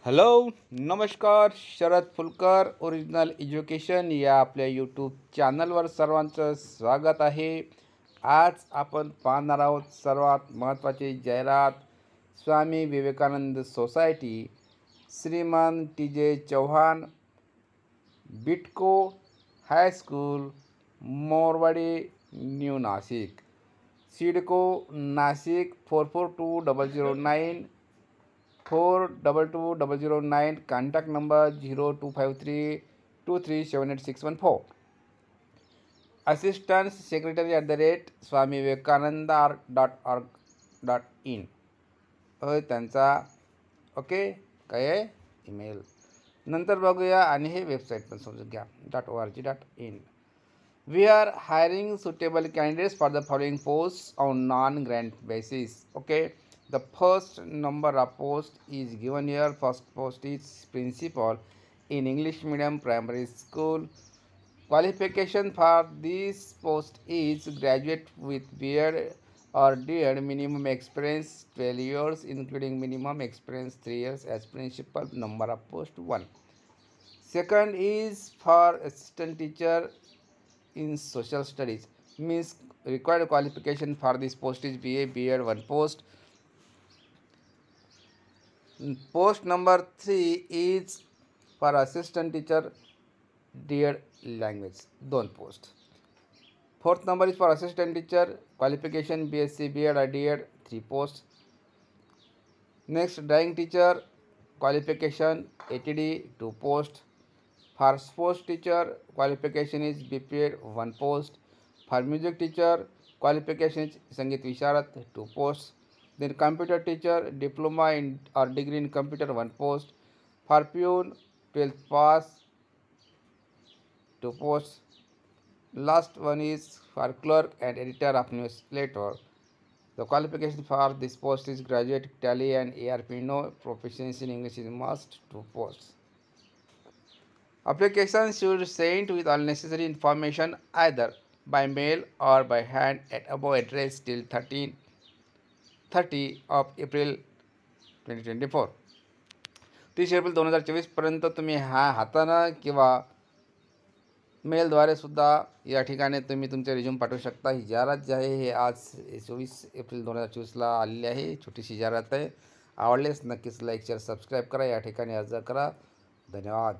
Hello नमस्कार. शरद Phulkar original education या आपल्या यूट्यूब चॅनलवर सर्वांचं स्वागत आहे. आज आपण पाहणार आहोत सर्वात महत्त्वाची जाहिरात. Swami Vivekananda society, Shriman TJ Chauhan, Bitco high school, Morwadi, New Nashik. CIDCO Nashik 442009 4220009. Contact number 025323786114. Assistant Secretary @swamivivekananda.org.in त्यांचा ओके काय आहे ईमेल. नंतर बघूया आणि हे वेबसाईट पण समजून घ्या .org.in. We are hiring suitable candidates for the following posts on non-grant basis. Okay. The first number of post is given here. First post is principal in English medium primary school. Qualification for this post is graduate with B.Ed or D.Ed, minimum experience 12 years, including minimum experience 3 years as principal. Number of post 1. Second is for assistant teacher in social studies, means required qualification for this post is BA B.Ed 1 post. Post number 3 is for assistant teacher D.Ed language 2 post. Fourth number is for assistant teacher qualification BSc B.Ed or D.Ed 3 posts. Next, drawing teacher qualification ATD 2 posts. For sports teacher qualification is BPED 1 post. For music teacher qualification is Sangeet Visharad 2 posts. Then computer teacher diploma in or degree in computer 1 post. For peon 12th pass 2 posts. Last one is for clerk and editor of newsletter. The qualification for this post is graduate Tally and ARP. No proficiency in English is must 2 posts. Applications should sent with all necessary information either by mail or by hand at above address till 30 of April 2024. 30 April 2024 पर्यंत तुम्ही हातानं किंवा मेलद्वारे सुद्धा या ठिकाणी तुम्ही तुमचे रिझ्यूम पाठवू शकता. ही जाहिरात जी आहे हे आज 24 एप्रिल 2024ला आलेली आहे. छोटीशी जाहिरात आहे. आवडल्यास नक्कीच लाईक शेअर सबस्क्राईब करा. या ठिकाणी अर्ज करा. धन्यवाद.